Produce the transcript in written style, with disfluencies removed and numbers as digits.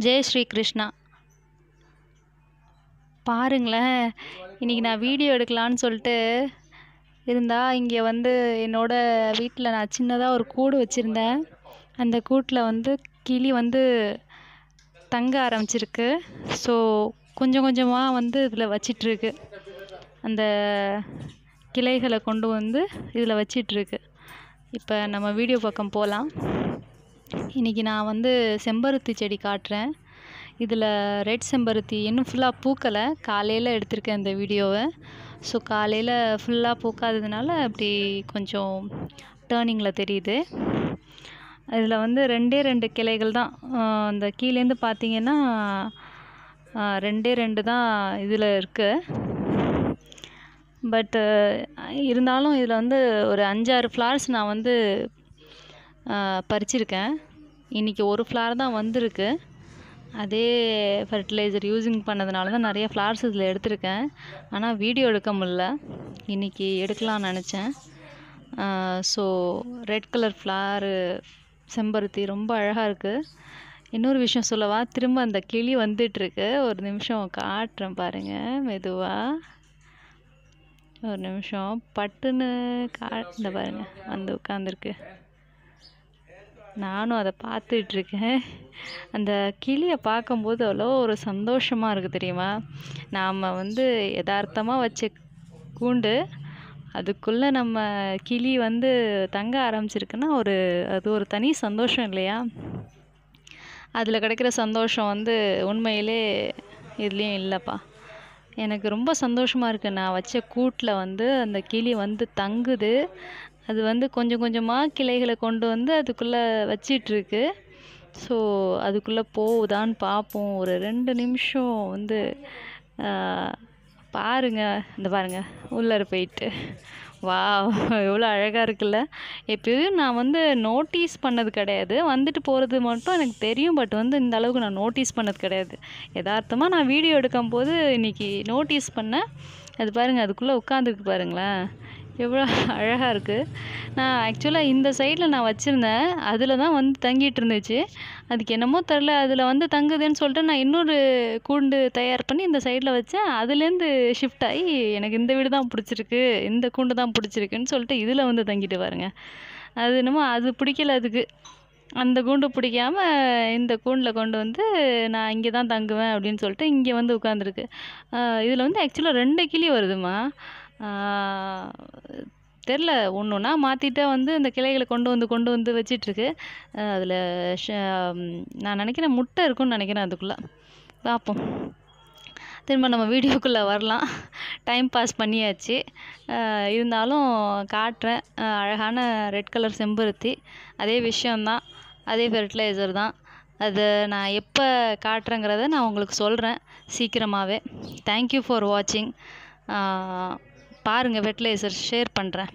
ஜெய் ஸ்ரீ கிருஷ்ணா. பாருங்களேன், இன்றைக்கி நான் வீடியோ எடுக்கலான்னு சொல்லிட்டு இங்கே என்னோட வீட்டில் நான் சின்னதாக ஒரு கூடு வச்சுருந்தேன். அந்த கூட்டில் கிளி தங்க ஆரம்பிச்சிருக்கு. ஸோ கொஞ்சம் கொஞ்சமாக இதில் வச்சிட்ருக்கு. அந்த கிளைகளை கொண்டு இதில் வச்சிட்ருக்கு. இப்போ நம்ம வீடியோ பக்கம் போகலாம். இன்றைக்கி நான் செம்பருத்தி செடி காட்டுறேன். இதில் ரெட் செம்பருத்தி இன்னும் ஃபுல்லாக பூக்கலை. காலையில் எடுத்திருக்கேன் இந்த வீடியோவை. ஸோ காலையில் ஃபுல்லாக பூக்காததுனால அப்படி கொஞ்சம் டேர்னிங்கில் தெரியுது. இதில் ரெண்டு கிளைகள் தான். அந்த கீழேருந்து பார்த்தீங்கன்னா ரெண்டு தான் இதில் இருக்குது. பட்டு இருந்தாலும் இதில் ஒரு 5-6 ஃப்ளார்ஸ் நான் பறிச்சிருக்கேன். இன்றைக்கி ஒரு ஃப்ளார் தான் வந்திருக்கு. அதே ஃபர்டிலைசர் யூஸிங் பண்ணதுனால தான் நிறைய ஃப்ளார்ஸ் இதில் எடுத்திருக்கேன். ஆனால் வீடியோ எடுக்க முடில. இன்றைக்கி எடுக்கலாம்னு நினச்சேன். ஸோ ரெட் கலர் ஃப்ளாரு செம்பருத்தி ரொம்ப அழகாக இருக்குது. இன்னொரு விஷயம் சொல்லவா, திரும்ப அந்த கிளி வந்துட்டுருக்கு. ஒரு நிமிஷம் காட்டுறேன் பாருங்கள் மெதுவாக. ஒரு நிமிஷம் பட்டுன்னு இந்த பாருங்கள் உட்காந்துருக்கு. நானும் அதை பார்த்துட்ருக்கேன். அந்த கிளியை பார்க்கும்போது அவ்வளோ ஒரு சந்தோஷமாக இருக்குது தெரியுமா. நாம் யதார்த்தமாக வச்ச கூண்டு, அதுக்குள்ளே நம்ம கிளி தங்க ஆரம்பிச்சிருக்குன்னா அது ஒரு தனி சந்தோஷம் இல்லையா. அதில் கிடைக்கிற சந்தோஷம் உண்மையிலே இதுலேயும் இல்லைப்பா. எனக்கு ரொம்ப சந்தோஷமாக இருக்குது. நான் வச்ச கூட்டில் அந்த கிளி தங்குது. அது கொஞ்சம் கொஞ்சமாக கிளைகளை கொண்டு அதுக்குள்ளே வச்சிட்ருக்கு. ஸோ அதுக்குள்ளே போகுதான்னு பார்ப்போம். ஒரு 2 நிமிஷம் பாருங்கள். இந்த பாருங்கள் உள்ளார போயிட்டு. வாவ், எவ்வளோ அழகாக இருக்குல்ல. எப்பயும் நான் நோட்டீஸ் பண்ணது கிடையாது. வந்துட்டு போகிறது மட்டும் எனக்கு தெரியும். பட் இந்த அளவுக்கு நான் நோட்டீஸ் பண்ணது கிடையாது. யதார்த்தமாக நான் வீடியோ எடுக்கும்போது இன்றைக்கி நோட்டீஸ் பண்ணேன். அது பாருங்கள், அதுக்குள்ளே உட்காந்துருக்கு பாருங்களேன், எவ்வளோ அழகாக இருக்குது. நான் ஆக்சுவலாக இந்த சைடில் நான் வச்சுருந்தேன். அதில் தான் தங்கிட்டு இருந்துச்சு. அதுக்கு என்னமோ தெரில, அதில் தங்குதுன்னு சொல்லிட்டு நான் இன்னொரு கூண்டு தயார் பண்ணி இந்த சைடில் வச்சேன். அதுலேருந்து ஷிஃப்ட் ஆகி எனக்கு இந்த வீடு தான் பிடிச்சிருக்கு, இந்த கூண்டு தான் பிடிச்சிருக்குன்னு சொல்லிட்டு இதில் தங்கிட்டு பாருங்க. அது என்னமோ அது பிடிக்கல அதுக்கு. அந்த கூண்டு பிடிக்காமல் இந்த கூண்டில் கொண்டு நான் இங்கே தான் தங்குவேன் அப்படின்னு சொல்லிட்டு இங்கே உட்காந்துருக்கு. இதில் ஆக்சுவலாக 2 கிளி வருதுமா. தெரில, ஒன்று ஒன்றா மாற்றிட்டா அந்த கிளைகளை கொண்டு வந்து வச்சிட்ருக்கு. அதில் நான் நினைக்கிறேன் முட்டை இருக்குன்னு நினைக்கிறேன். அதுக்குள்ளே பார்ப்போம். திரும்ப நம்ம வீடியோக்குள்ளே வரலாம். டைம் பாஸ் பண்ணியாச்சு. இருந்தாலும் காட்டுறேன். அழகான ரெட் கலர் செம்பருத்தி. அதே விஷயந்தான், அதே ஃபெர்டிலைசர் தான். அது நான் எப்போ காட்டுறேங்கிறத நான் உங்களுக்கு சொல்கிறேன் சீக்கிரமாகவே. தேங்க்யூ ஃபார் வாட்சிங். பாருங்கள், ஃபெர்டிலைசர் ஷேர் பண்ணுறேன்.